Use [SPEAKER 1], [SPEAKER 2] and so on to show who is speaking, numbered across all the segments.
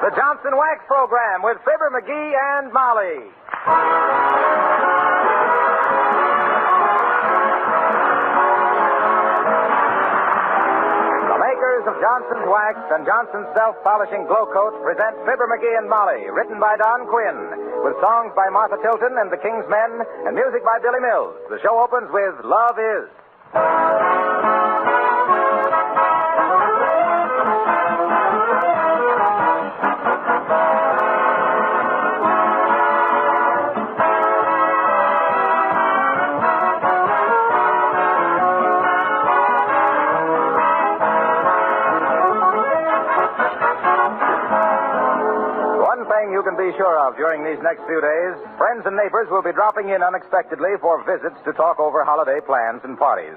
[SPEAKER 1] The Johnson Wax Program with Fibber, McGEE, and Molly. The makers of Johnson's Wax and Johnson's Self-Polishing Glow Coat present Fibber, McGEE, and Molly, written by Don Quinn, with songs by Martha Tilton and the King's Men, and music by Billy Mills. The show opens with Love Is. You can be sure of during these next few days, friends and neighbors will be dropping in unexpectedly for visits to talk over holiday plans and parties.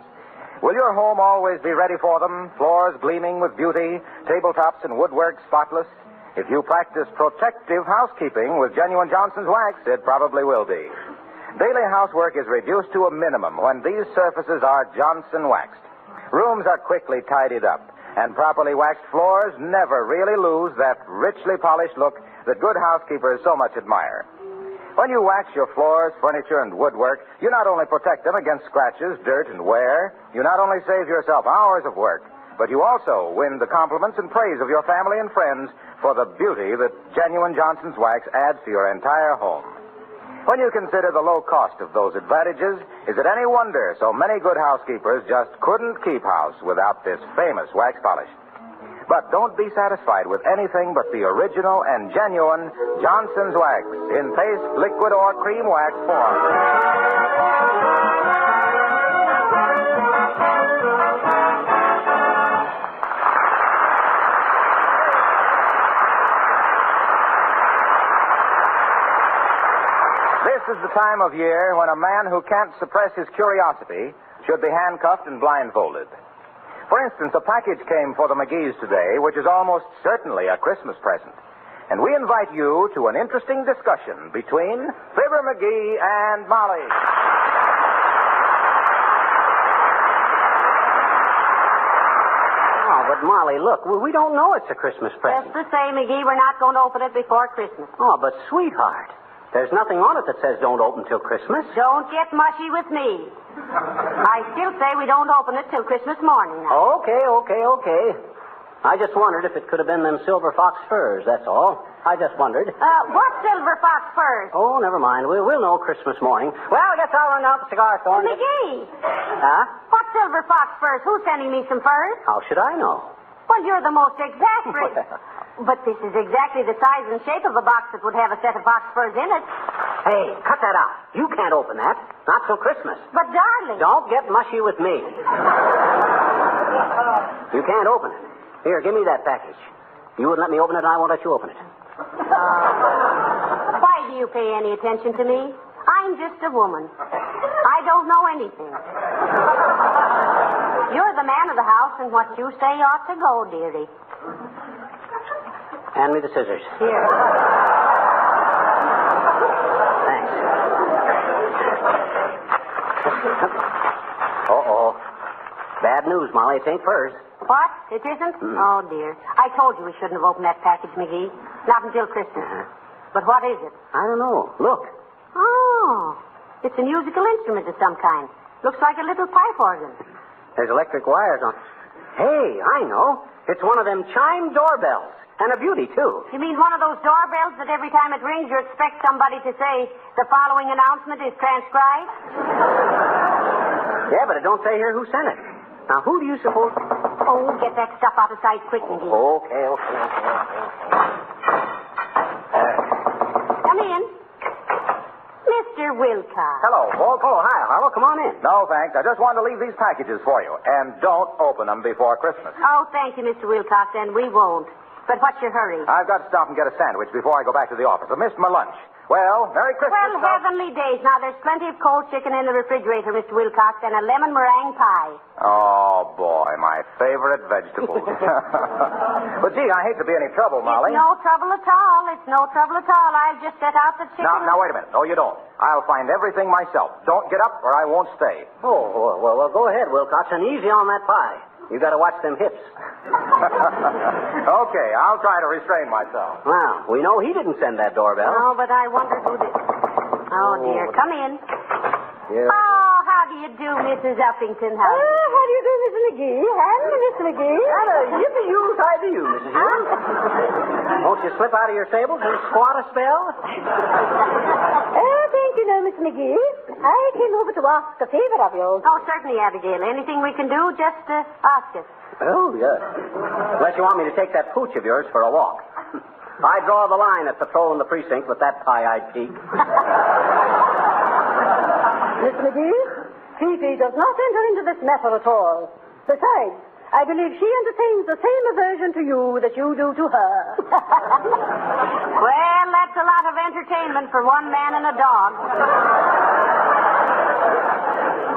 [SPEAKER 1] Will your home always be ready for them? Floors gleaming with beauty, tabletops and woodwork spotless? If you practice protective housekeeping with genuine Johnson's Wax, it probably will be. Daily housework is reduced to a minimum when these surfaces are Johnson waxed. Rooms are quickly tidied up, and properly waxed floors never really lose that richly polished look that good housekeepers so much admire. When you wax your floors, furniture, and woodwork, you not only protect them against scratches, dirt, and wear, you not only save yourself hours of work, but you also win the compliments and praise of your family and friends for the beauty that genuine Johnson's Wax adds to your entire home. When you consider the low cost of those advantages, is it any wonder so many good housekeepers just couldn't keep house without this famous wax polish? But don't be satisfied with anything but the original and genuine Johnson's Wax in paste, liquid, or cream wax form. This is the time of year when a man who can't suppress his curiosity should be handcuffed and blindfolded. For instance, a package came for the McGees today, which is almost certainly a Christmas present. And we invite you to an interesting discussion between Fibber, McGee, and Molly.
[SPEAKER 2] Oh, but Molly, look, we don't know it's a Christmas present.
[SPEAKER 3] Just the same, McGee, we're not going to open it before Christmas.
[SPEAKER 2] Oh, but sweetheart, there's nothing on it that says don't open till Christmas.
[SPEAKER 3] Don't get mushy with me. I still say we don't open it till Christmas morning now.
[SPEAKER 2] Okay. I just wondered if it could have been them silver fox furs, that's all. I just wondered.
[SPEAKER 3] What silver fox furs?
[SPEAKER 2] Oh, never mind. We'll know Christmas morning. Well, I guess I'll run out the cigar store.
[SPEAKER 3] McGee!
[SPEAKER 2] Huh?
[SPEAKER 3] What silver fox furs? Who's sending me some furs?
[SPEAKER 2] How should I know?
[SPEAKER 3] Well, you're the most exasperating. But this is exactly the size and shape of a box that would have a set of fox furs in it.
[SPEAKER 2] Hey, cut that out. You can't open that. Not till Christmas.
[SPEAKER 3] But, darling...
[SPEAKER 2] Don't get mushy with me. You can't open it. Here, give me that package. You wouldn't let me open it, and I won't let you open it.
[SPEAKER 3] Why do you pay any attention to me? I'm just a woman. I don't know anything. You're the man of the house, and what you say ought to go, dearie.
[SPEAKER 2] Hand me the scissors.
[SPEAKER 3] Here.
[SPEAKER 2] Thanks. Uh-oh. Bad news, Molly. It ain't furs.
[SPEAKER 3] What? It isn't? Oh, dear. I told you we shouldn't have opened that package, McGee. Not until Christmas. But what is it?
[SPEAKER 2] I don't know. Look.
[SPEAKER 3] Oh. It's a musical instrument of some kind. Looks like a little pipe organ.
[SPEAKER 2] There's electric wires on. Hey, I know. It's one of them chime doorbells. And a beauty, too.
[SPEAKER 3] You mean one of those doorbells that every time it rings you expect somebody to say, the following announcement is transcribed?
[SPEAKER 2] Yeah, but it don't say here who sent it. Now, who do you suppose...
[SPEAKER 3] Oh, get that stuff out of sight quick, McGee.
[SPEAKER 2] Okay.
[SPEAKER 3] Come in. Mr. Wilcox.
[SPEAKER 2] Hello, Paul. Oh, hi, Harlow. Come on in.
[SPEAKER 1] No, thanks. I just wanted to leave these packages for you. And don't open them before Christmas.
[SPEAKER 3] Oh, thank you, Mr. Wilcox, and we won't. But what's your hurry?
[SPEAKER 1] I've got to stop and get a sandwich before I go back to the office. I missed my lunch. Well, Merry Christmas.
[SPEAKER 3] Well, heavenly days. Now, there's plenty of cold chicken in the refrigerator, Mr. Wilcox, and a lemon meringue pie.
[SPEAKER 1] Oh, boy, my favorite vegetables. But, gee, I hate to be any trouble, Molly.
[SPEAKER 3] It's no trouble at all. I'll just set out the chicken.
[SPEAKER 1] Now, wait a minute. No, you don't. I'll find everything myself. Don't get up or I won't stay.
[SPEAKER 2] Oh, well, go ahead, Wilcox, and easy on that pie. You got to watch them hips.
[SPEAKER 1] Okay, I'll try to restrain myself.
[SPEAKER 2] Well, we know he didn't send that doorbell.
[SPEAKER 3] Oh, but I wonder who did. Oh, dear. Come in.
[SPEAKER 2] Yeah.
[SPEAKER 3] Oh, how do you do, Mrs. Uppington? How do you do, Mr. McGee? And Mr. McGee?
[SPEAKER 2] Yippee-you, side to you, Mrs. Hughes. Won't you slip out of your stables and squat a spell?
[SPEAKER 3] Thank you, Mr. McGee. I came over to ask a favor of yours. Oh, certainly, Abigail. Anything we can do, just ask us.
[SPEAKER 2] Oh, yes. Unless you want me to take that pooch of yours for a walk. I draw the line at patrolling the precinct with that pie-eyed peak.
[SPEAKER 4] Miss McGee, Fifi does not enter into this matter at all. Besides, I believe she entertains the same aversion to you that you do to her.
[SPEAKER 3] Well, that's a lot of entertainment for one man and a dog.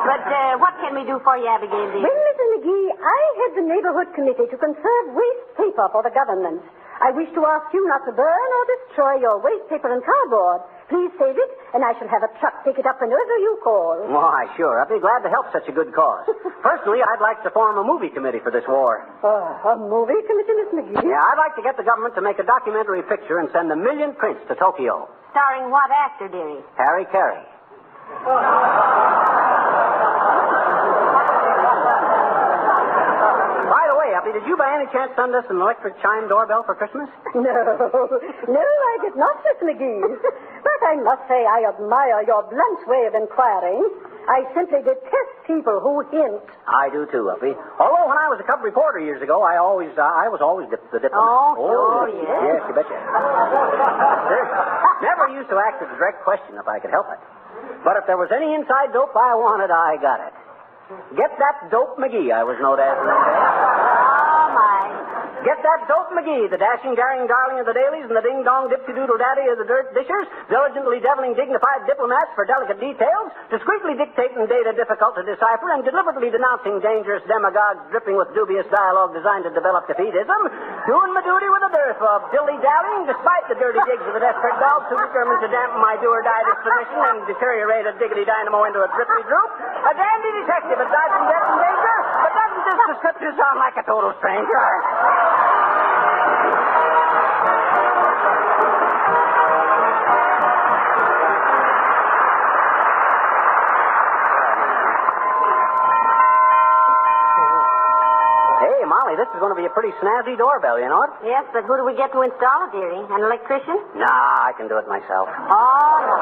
[SPEAKER 3] But what can we do for you, Abigail, dear?
[SPEAKER 4] Well, Mrs. McGee, I head the neighborhood committee to conserve waste paper for the government. I wish to ask you not to burn or destroy your waste paper and cardboard. Please save it, and I shall have a truck pick it up whenever you call.
[SPEAKER 2] Why, sure. I'd be glad to help such a good cause. Personally, I'd like to form a movie committee for this war.
[SPEAKER 4] A movie committee, Miss McGee?
[SPEAKER 2] Yeah, I'd like to get the government to make a documentary picture and send 1 million prints to Tokyo.
[SPEAKER 3] Starring what actor, dearie?
[SPEAKER 2] Harry Carey. By the way, Uppy, did you by any chance send us an electric chime doorbell for Christmas?
[SPEAKER 4] No, I did not, Miss McGee. But I must say I admire your blunt way of inquiring. I simply detest people who hint.
[SPEAKER 2] I do too, Uppy. Although when I was a cub reporter years ago, I was always the diplomat.
[SPEAKER 3] Oh, sure, yes.
[SPEAKER 2] Yes, you betcha. Never used to ask a direct question if I could help it. But if there was any inside dope I wanted, I got it. Get that dope McGee, I was known as in those days.
[SPEAKER 3] Oh, my.
[SPEAKER 2] Get that dope McGee, the dashing, daring darling of the dailies and the ding-dong dip-to-doodle daddy of the dirt dishers, diligently deviling dignified diplomats for delicate details, discreetly dictating data difficult to decipher, and deliberately denouncing dangerous demagogues dripping with dubious dialogue designed to develop defeatism, doing my duty with a dearth of dilly-dallying despite the dirty digs of the desperate dogs who determined to dampen my do-or-die disposition and deteriorate a diggity dynamo into a drippy droop, a dandy detective aside from death and danger, but doesn't this description sound like a total stranger? Hey, Molly, this is going to be a pretty snazzy doorbell, you know it?
[SPEAKER 3] Yes, but who do we get to install it, dearie? An electrician?
[SPEAKER 2] Nah, I can do it myself.
[SPEAKER 3] Oh, no.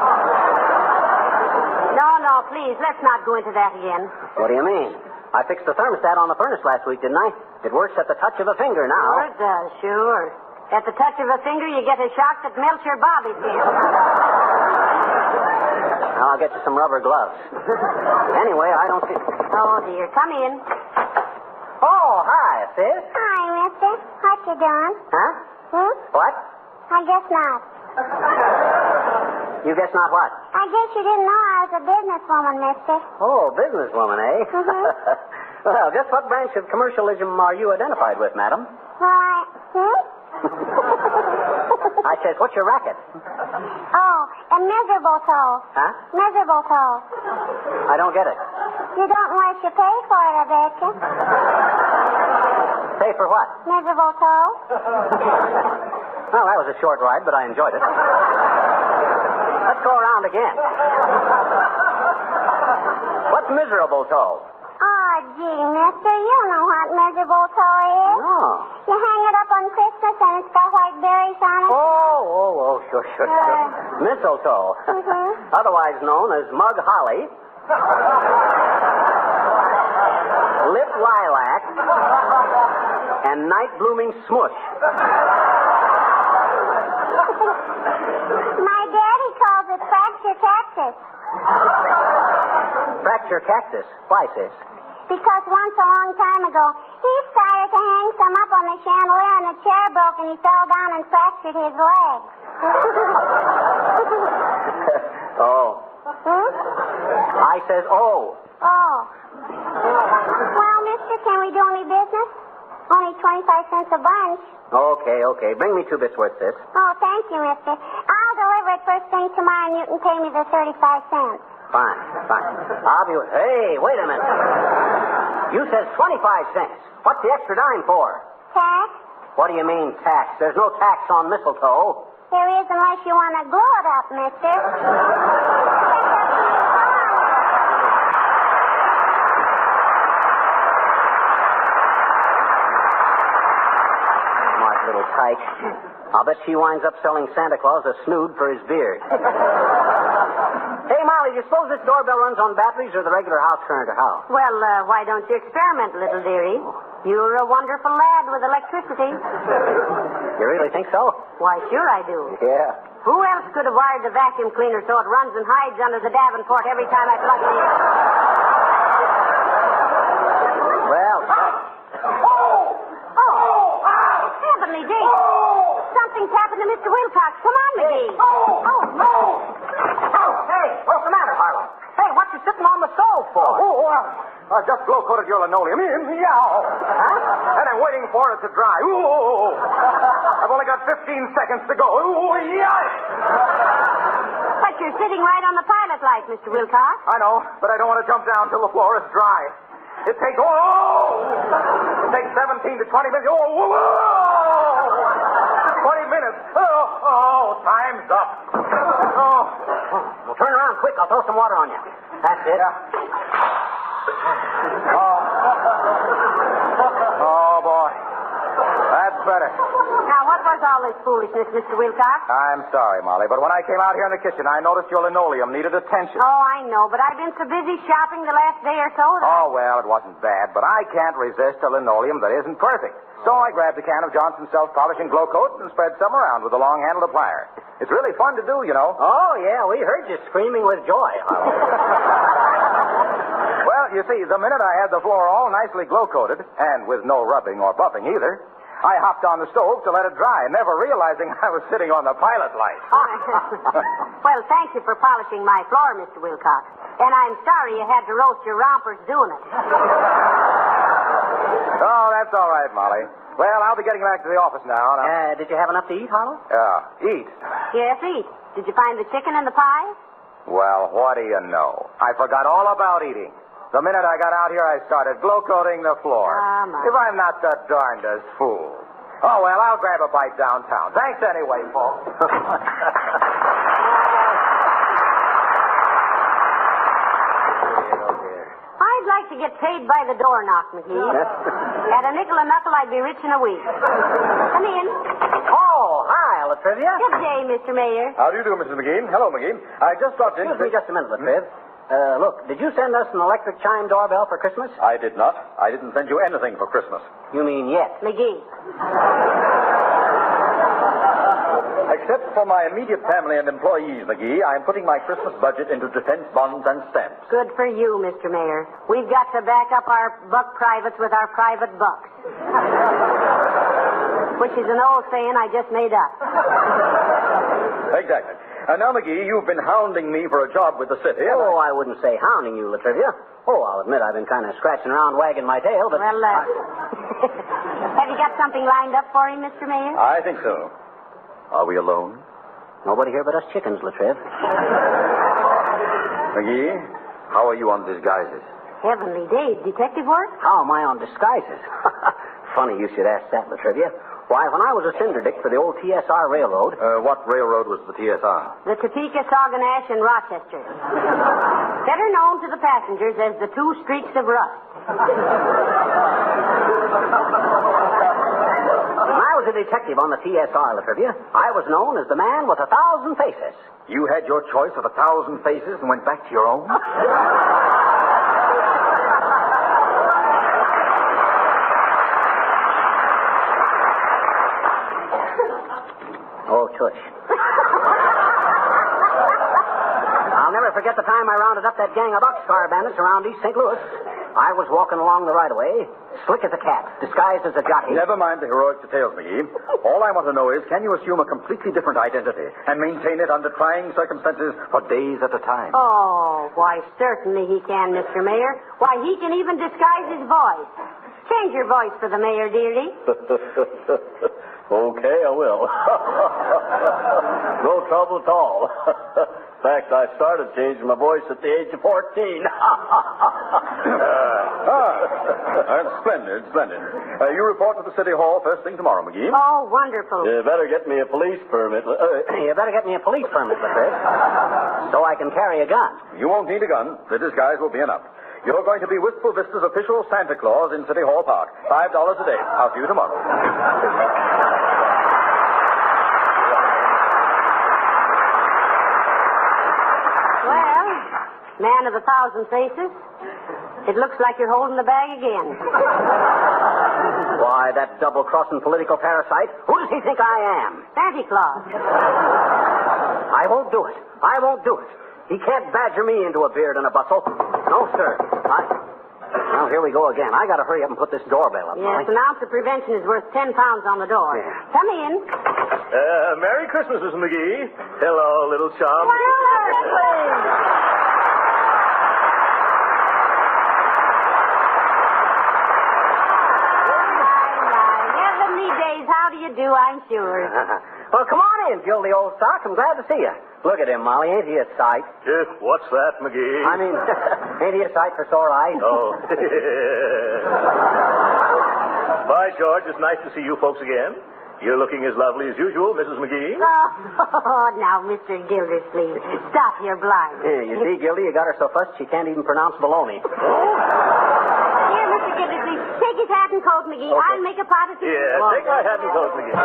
[SPEAKER 3] No, please, let's not go into that again.
[SPEAKER 2] What do you mean? I fixed the thermostat on the furnace last week, didn't I? It works at the touch of a finger now.
[SPEAKER 3] Sure it does, sure. At the touch of a finger, you get a shock that melts your bobby pin.
[SPEAKER 2] I'll get you some rubber gloves. Anyway, I don't see...
[SPEAKER 3] Oh, dear. Come in.
[SPEAKER 2] Oh, hi, sis.
[SPEAKER 5] Hi, mister. What you doing?
[SPEAKER 2] Huh? What?
[SPEAKER 5] I guess not.
[SPEAKER 2] You guess not what?
[SPEAKER 5] I guess you didn't know I was a businesswoman, mister.
[SPEAKER 2] Oh, businesswoman, eh? Well, just what branch of commercialism are you identified with, madam?
[SPEAKER 5] Well,
[SPEAKER 2] I says, what's your racket?
[SPEAKER 5] Oh, a miserable toe.
[SPEAKER 2] Huh?
[SPEAKER 5] Miserable toe.
[SPEAKER 2] I don't get it.
[SPEAKER 5] You don't unless you pay for it, I bet you.
[SPEAKER 2] Pay for what?
[SPEAKER 5] Miserable toe.
[SPEAKER 2] Well, that was a short ride, but I enjoyed it. Let's go around again. What's miserable toe?
[SPEAKER 5] Oh, gee, mister, you know what miserable toe is.
[SPEAKER 2] No.
[SPEAKER 5] You hang it up on Christmas and it's got white berries on it.
[SPEAKER 2] Oh, sure. Mistletoe. Otherwise known as mug holly, lip lilac, and night blooming smush.
[SPEAKER 5] My daddy calls it fracture cactus.
[SPEAKER 2] Fracture cactus. Why, sis?
[SPEAKER 5] Because once a long time ago, he started to hang some up on the chandelier and the chair broke and he fell down and fractured his leg.
[SPEAKER 2] Oh. I says, oh.
[SPEAKER 5] Oh. Well, mister, can we do any business? Only 25 cents a bunch.
[SPEAKER 2] Okay. Bring me 2 bits worth, sis.
[SPEAKER 5] Oh, thank you, mister. I'll deliver it first thing tomorrow and you can pay me the 35 cents.
[SPEAKER 2] Fine. I'll be... Hey, wait a minute. You says 25 cents. What's the extra dime for?
[SPEAKER 5] Tax?
[SPEAKER 2] What do you mean, tax? There's no tax on mistletoe.
[SPEAKER 5] There is unless you want to glue it up, mister.
[SPEAKER 2] Smart little tyke. I'll bet she winds up selling Santa Claus a snood for his beard. Hey, Molly, do you suppose this doorbell runs on batteries or the regular house current or how?
[SPEAKER 3] Well, why don't you experiment, little dearie? You're a wonderful lad with electricity.
[SPEAKER 2] You really think so?
[SPEAKER 3] Why, sure I do.
[SPEAKER 2] Yeah.
[SPEAKER 3] Who else could have wired the vacuum cleaner so it runs and hides under the Davenport every time I plug it in?
[SPEAKER 2] Well,
[SPEAKER 3] Heavenly days. Something's happened to Mr. Wilcox. Come on, McGee.
[SPEAKER 2] Hey, what's the matter, Harlow? Hey, what you sitting on the stove for?
[SPEAKER 1] I just blow-coated your linoleum. Meow.
[SPEAKER 2] Huh?
[SPEAKER 1] And I'm waiting for it to dry. Ooh. I've only got 15 seconds to go. Ooh, yikes.
[SPEAKER 3] But you're sitting right on the pilot light, Mr. Wilcox.
[SPEAKER 1] I know, but I don't want to jump down till the floor is dry. It takes 17 to 20 minutes. 20 minutes. Time's up.
[SPEAKER 2] Well, turn around quick. I'll throw some water on you. That's it.
[SPEAKER 1] Yeah. Oh, boy. That's better.
[SPEAKER 3] Now, what was all this foolishness, Mr. Wilcox?
[SPEAKER 1] I'm sorry, Molly, but when I came out here in the kitchen, I noticed your linoleum needed attention.
[SPEAKER 3] Oh, I know, but I've been so busy shopping the last day or so that...
[SPEAKER 1] Oh, well, it wasn't bad, but I can't resist a linoleum that isn't perfect. So I grabbed a can of Johnson's self-polishing glow coat and spread some around with a long-handled applier. It's really fun to do, you know.
[SPEAKER 2] Oh, yeah, we heard you screaming with joy, Harlow.
[SPEAKER 1] Well, you see, the minute I had the floor all nicely glow-coated, and with no rubbing or buffing either, I hopped on the stove to let it dry, never realizing I was sitting on the pilot light.
[SPEAKER 3] Well, thank you for polishing my floor, Mr. Wilcox. And I'm sorry you had to roast your rompers doing it.
[SPEAKER 1] Oh, that's all right, Molly. Well, I'll be getting back to the office now.
[SPEAKER 2] Did you have enough to eat, Harlow?
[SPEAKER 1] Eat?
[SPEAKER 3] Yes, eat. Did you find the chicken and the pie?
[SPEAKER 1] Well, what do you know? I forgot all about eating. The minute I got out here, I started glow-coating the floor.
[SPEAKER 3] My.
[SPEAKER 1] If I'm not the darndest fool. Oh, well, I'll grab a bite downtown. Thanks anyway, folks.
[SPEAKER 3] I'd like to get paid by the door knock, McGee. At a nickel a knuckle, I'd be rich in a week. Come in.
[SPEAKER 2] Oh, hi, Latrivia.
[SPEAKER 3] Good day, Mr. Mayor.
[SPEAKER 1] How do you do, Mrs. McGee? Hello, McGee. I just stopped in...
[SPEAKER 2] Excuse me just a minute, Latriv. Look, did you send us an electric chime doorbell for Christmas?
[SPEAKER 6] I did not. I didn't send you anything for Christmas.
[SPEAKER 2] You mean yet?
[SPEAKER 3] McGee.
[SPEAKER 6] Except for my immediate family and employees, McGee, I'm putting my Christmas budget into defense bonds and stamps.
[SPEAKER 3] Good for you, Mr. Mayor. We've got to back up our buck privates with our private bucks. Which is an old saying I just made up.
[SPEAKER 6] Exactly. And now, McGee, you've been hounding me for a job with the city.
[SPEAKER 2] Oh, I wouldn't say hounding you, Latrivia. Oh, I'll admit I've been kind of scratching around wagging my tail, but...
[SPEAKER 3] Well, have you got something lined up for him, Mr. Mayor?
[SPEAKER 6] I think so. Are we alone?
[SPEAKER 2] Nobody here but us chickens, Latriv.
[SPEAKER 6] McGee, how are you on disguises?
[SPEAKER 3] Heavenly days. Detective work?
[SPEAKER 2] How am I on disguises? Funny you should ask that, Latrivia. Why, when I was a cinder dick for the old TSR Railroad...
[SPEAKER 6] What railroad was the TSR?
[SPEAKER 3] The Topeka, Sauganash, and Rochester. Better known to the passengers as the two streaks of rust.
[SPEAKER 2] When I was a detective on the TSR, Latrivia, I was known as the man with 1,000 faces.
[SPEAKER 6] You had your choice of 1,000 faces and went back to your own?
[SPEAKER 2] Oh, tush. I'll never forget the time I rounded up that gang of boxcar bandits around East St. Louis. I was walking along the right-of-way, slick as a cat, disguised as a jockey.
[SPEAKER 6] Never mind the heroic details, McGee. All I want to know is, can you assume a completely different identity and maintain it under trying circumstances for days at a time?
[SPEAKER 3] Oh, why, certainly he can, Mr. Mayor. Why, he can even disguise his voice. Change your voice for the mayor, dearie.
[SPEAKER 6] Okay, I will. No trouble at all. In fact, I started changing my voice at the age of 14. Splendid. You report to the City Hall first thing tomorrow, McGee.
[SPEAKER 3] Oh, wonderful.
[SPEAKER 7] You better get me a police permit.
[SPEAKER 2] You better get me a police permit, Lippert, so I can carry a gun.
[SPEAKER 6] You won't need a gun. The disguise will be enough. You're going to be Wistful Vista's official Santa Claus in City Hall Park. $5 a day. I'll see you tomorrow.
[SPEAKER 3] Well, man of 1,000 faces, it looks like you're holding the bag again.
[SPEAKER 2] Why, that double-crossing political parasite. Who does he think I am?
[SPEAKER 3] Santa Claus.
[SPEAKER 2] I won't do it. He can't badger me into a beard and a bustle. No, sir. Well, here we go again. I got to hurry up and put this doorbell up.
[SPEAKER 3] Yes, an ounce of prevention is worth 10 pounds on the door.
[SPEAKER 2] Yeah.
[SPEAKER 3] Come in.
[SPEAKER 7] Merry Christmas, Mrs. McGee. Hello, little chum.
[SPEAKER 3] Heavenly days, how do you do, I'm sure.
[SPEAKER 2] Well, come on in, Gildy, old sock. I'm glad to see you. Look at him, Molly. Ain't he a sight?
[SPEAKER 7] What's that, McGee?
[SPEAKER 2] I mean, ain't he a sight for sore eyes?
[SPEAKER 7] Oh. By George, it's nice to see you folks again. You're looking as lovely as usual, Mrs. McGee.
[SPEAKER 3] Oh, now, Mr. Gildersleeve, stop your blind.
[SPEAKER 2] Here, you see, Gildy, you got her so fussed she can't even pronounce baloney.
[SPEAKER 3] Here, Mr. Gildersleeve, take his hat and coat, McGee.
[SPEAKER 7] Okay.
[SPEAKER 3] I'll make a pot of tea.
[SPEAKER 7] Yeah, take my hat and coat, McGee.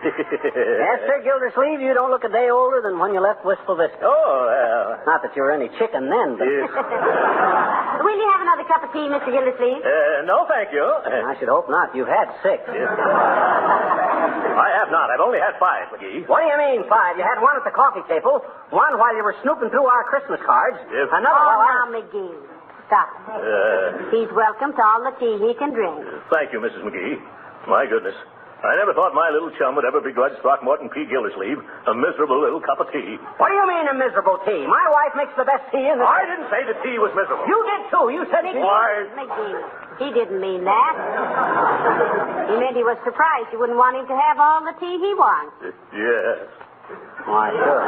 [SPEAKER 2] Yes, Sir Gildersleeve, you don't look a day older than when you left Wistful Vista.
[SPEAKER 7] Oh,
[SPEAKER 2] Not that you were any chicken then, but...
[SPEAKER 7] yes.
[SPEAKER 3] Will you have another cup of tea, Mr. Gildersleeve?
[SPEAKER 7] No, thank you.
[SPEAKER 2] I should hope not. You've had 6.
[SPEAKER 7] I have not. I've only had 5, McGee.
[SPEAKER 2] What do you mean, 5? You had one at the coffee table, one while you were snooping through our Christmas cards,
[SPEAKER 7] Yes.
[SPEAKER 2] another
[SPEAKER 3] Oh,
[SPEAKER 2] while
[SPEAKER 3] now, McGee, stop. He's welcome to all the tea he can drink.
[SPEAKER 7] Thank you, Mrs. McGee. My goodness. I never thought my little chum would ever begrudge Throckmorton P. Gildersleeve a miserable little cup of tea.
[SPEAKER 2] What do you mean a miserable tea? My wife makes the best tea in the...
[SPEAKER 7] I didn't say the tea was miserable.
[SPEAKER 2] You did, too. You said he...
[SPEAKER 7] Why?
[SPEAKER 3] McGee, he didn't mean that. He meant he was surprised you wouldn't want him to have all the tea he wants.
[SPEAKER 7] Yes.
[SPEAKER 2] Why, sure.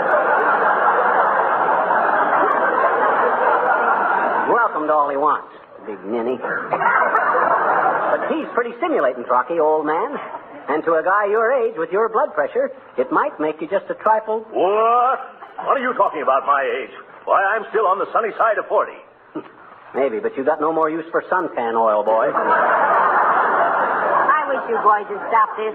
[SPEAKER 2] Welcome to all he wants, big ninny. But tea's pretty stimulating, Trocky, old man. And to a guy your age with your blood pressure, it might make you just a trifle...
[SPEAKER 7] What? What are you talking about, my age? Why, I'm still on the sunny side of 40.
[SPEAKER 2] Maybe, but you got no more use for suntan oil, boy.
[SPEAKER 3] I wish you boys would stop this.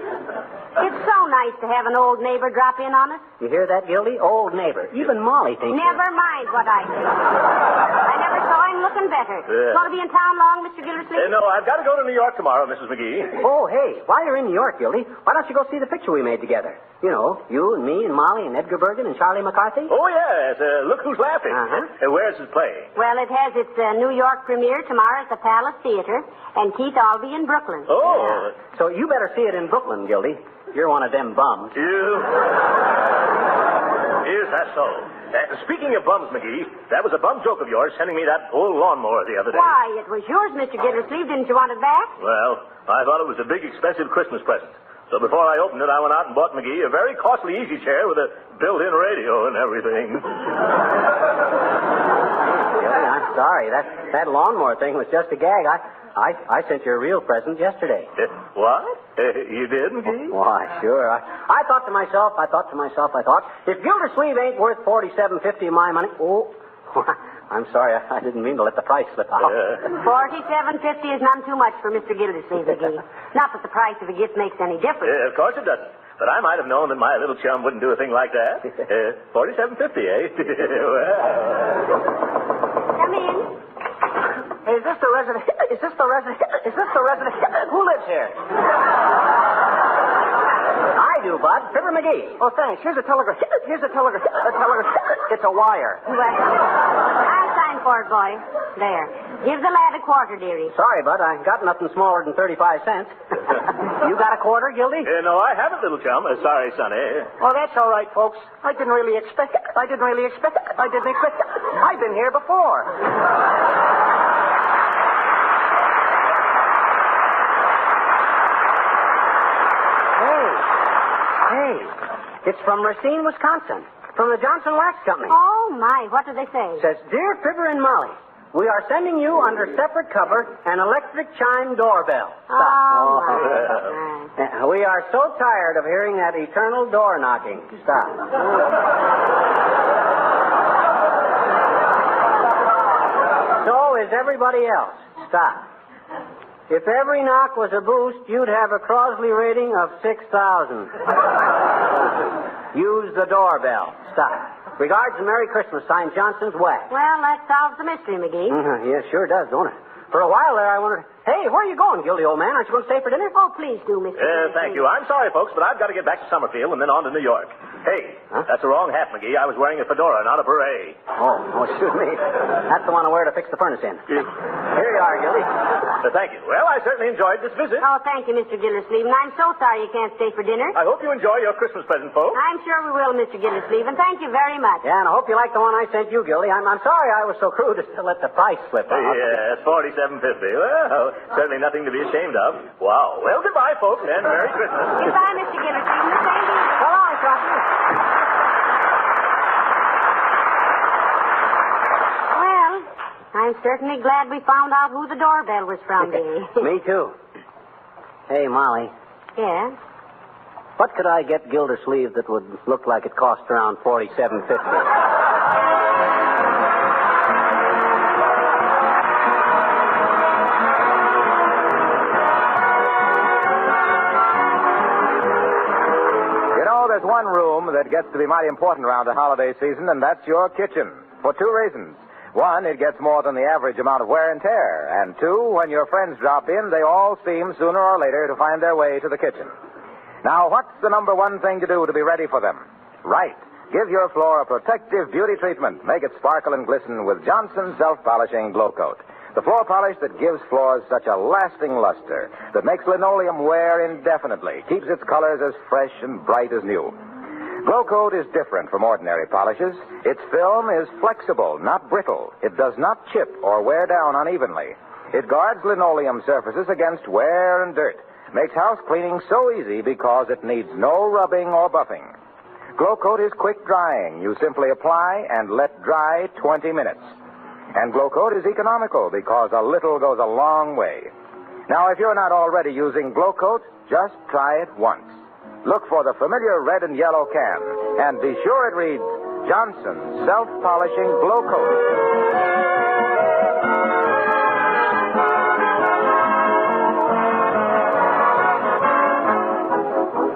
[SPEAKER 3] It's so nice to have an old neighbor drop in on us.
[SPEAKER 2] You hear that, Gildy? Old neighbor. Even Molly thinks...
[SPEAKER 3] Never mind what I think. I never saw him looking better.
[SPEAKER 7] Yeah.
[SPEAKER 3] Going to be in town long, Mr. Gildersleeve?
[SPEAKER 7] No, I've got to go to New York tomorrow, Mrs. McGee.
[SPEAKER 2] Oh, hey, while you're in New York, Gildy, why don't you go see the picture we made together? You know, you and me and Molly and Edgar Bergen and Charlie McCarthy.
[SPEAKER 7] Oh, yes. Look who's laughing.
[SPEAKER 2] Uh-huh.
[SPEAKER 7] Where's his play?
[SPEAKER 3] Well, it has its New York premiere tomorrow at the Palace Theater, and Keith Albee in Brooklyn.
[SPEAKER 7] Oh.
[SPEAKER 2] Yeah. So you better see it in Brooklyn, Gildy. You're one of them bums.
[SPEAKER 7] Is that so? Speaking of bums, McGee, that was a bum joke of yours sending me that old lawnmower the other day.
[SPEAKER 3] Why, it was yours, Mr. Gildersleeve. Didn't you want it back?
[SPEAKER 7] Well, I thought it was a big, expensive Christmas present. So before I opened it, I went out and bought McGee a very costly easy chair with a built-in radio and everything.
[SPEAKER 2] Gildy, I'm sorry. That lawnmower thing was just a gag. I sent you a real present yesterday.
[SPEAKER 7] What? You did, McGee?
[SPEAKER 2] Why, sure. I thought to myself, if Gildersleeve ain't worth $47.50 of my money... Oh, I'm sorry. I didn't mean to let the price slip out.
[SPEAKER 3] $47.50 is none too much for Mr. Gildersleeve, McGee. Not that the price of a gift makes any difference.
[SPEAKER 7] Of course it doesn't. But I might have known that my little chum wouldn't do a thing like that. $47.50, eh? Well.
[SPEAKER 3] Come in.
[SPEAKER 2] Is this the resident? Who lives here? I do, Bud. Fibber McGee. Oh, thanks. Here's a telegram. It's a wire.
[SPEAKER 3] Well, I'll sign for it, boy. There. Give the lad a quarter, dearie.
[SPEAKER 2] Sorry, Bud. I got nothing smaller than 35 cents. You got a quarter, Gildy?
[SPEAKER 7] No, I haven't, little chum. Sorry, Sonny.
[SPEAKER 2] Oh, that's all right, folks. I didn't expect it. I've been here before. Hey, it's from Racine, Wisconsin, from the Johnson Wax Company.
[SPEAKER 3] Oh, my. What do they say?
[SPEAKER 2] It says, Dear Fibber and Molly, we are sending you under separate cover an electric chime doorbell.
[SPEAKER 3] Oh, my.
[SPEAKER 2] We are so tired of hearing that eternal door knocking. Stop. So is everybody else. Stop. If every knock was a boost, you'd have a Crosley rating of 6,000. Use the doorbell. Stop. Regards and Merry Christmas. Signed Johnson's Wax.
[SPEAKER 3] Well, that solves the mystery, McGee.
[SPEAKER 2] Yeah, sure does, don't it? For a while there, I wondered, hey, where are you going, Gildy, old man? Aren't you going to stay for dinner?
[SPEAKER 3] Oh, please do, Mr.
[SPEAKER 7] Thank you. I'm sorry, folks, but I've got to get back to Summerfield and then on to New York. Hey, that's the wrong hat, McGee. I was wearing a fedora, not a beret.
[SPEAKER 2] Oh, shoot me. That's the one I wear to fix the furnace in. Here you are, Gildy.
[SPEAKER 7] Thank you. Well, I certainly enjoyed this visit.
[SPEAKER 3] Oh, thank you, Mr. Gildersleeve. And I'm so sorry you can't stay for dinner.
[SPEAKER 7] I hope you enjoy your Christmas present, folks.
[SPEAKER 3] I'm sure we will, Mr. Gildersleeve, and thank you very much.
[SPEAKER 2] Yeah, and I hope you like the one I sent you, Gildy. I'm sorry I was so crude as to let the price slip out.
[SPEAKER 7] Yes, $47.50. Well, certainly nothing to be ashamed of. Wow. Well, goodbye, folks, and Merry Christmas.
[SPEAKER 3] Goodbye, Mr. Gildersleeve. The same to you.
[SPEAKER 2] So long, Crosley.
[SPEAKER 3] Well, I'm certainly glad we found out who the doorbell was from, dearie.
[SPEAKER 2] Me too. Hey, Molly.
[SPEAKER 3] Yeah?
[SPEAKER 2] What could I get Gildersleeve that would look like it cost around $47.50?
[SPEAKER 1] There's one room that gets to be mighty important around the holiday season, and that's your kitchen. For two reasons. One, it gets more than the average amount of wear and tear. And two, when your friends drop in, they all seem sooner or later to find their way to the kitchen. Now, what's the number one thing to do to be ready for them? Right. Give your floor a protective beauty treatment. Make it sparkle and glisten with Johnson's Self-Polishing Glow Coat. The floor polish that gives floors such a lasting luster, that makes linoleum wear indefinitely, keeps its colors as fresh and bright as new. Glow Coat is different from ordinary polishes. Its film is flexible, not brittle. It does not chip or wear down unevenly. It guards linoleum surfaces against wear and dirt. Makes house cleaning so easy because it needs no rubbing or buffing. Glow Coat is quick drying. You simply apply and let dry 20 minutes. And Glow Coat is economical because a little goes a long way. Now, if you're not already using Glow Coat, just try it once. Look for the familiar red and yellow can, and be sure it reads Johnson's Self-Polishing Glow Coat.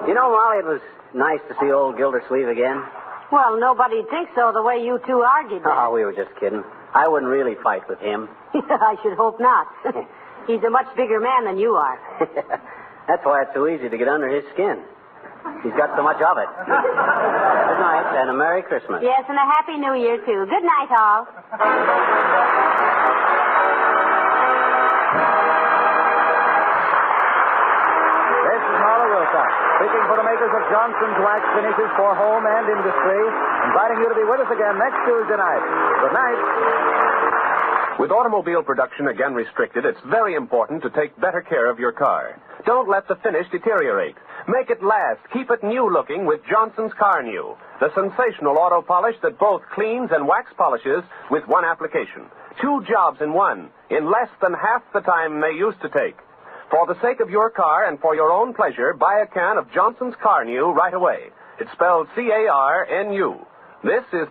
[SPEAKER 2] You know, Molly, it was nice to see old Gildersleeve again.
[SPEAKER 3] Well, nobody'd think so the way you two argued.
[SPEAKER 2] Oh, we were just kidding. I wouldn't really fight with him.
[SPEAKER 3] I should hope not. He's a much bigger man than you are.
[SPEAKER 2] That's why it's so easy to get under his skin. He's got so much of it. Good night, and a Merry Christmas.
[SPEAKER 3] Yes, and a Happy New Year, too. Good night, all.
[SPEAKER 1] This is Marla Wilcox, speaking for the makers of Johnson's Wax Finishes for Home and Industry, inviting you to be with us again next Tuesday night. Good night.
[SPEAKER 8] With automobile production again restricted, it's very important to take better care of your car. Don't let the finish deteriorate. Make it last. Keep it new-looking with Johnson's Car New, the sensational auto polish that both cleans and wax polishes with one application. 2 jobs in one, in less than half the time they used to take. For the sake of your car and for your own pleasure, buy a can of Johnson's Car New right away. It's spelled C-A-R-N-U. This is the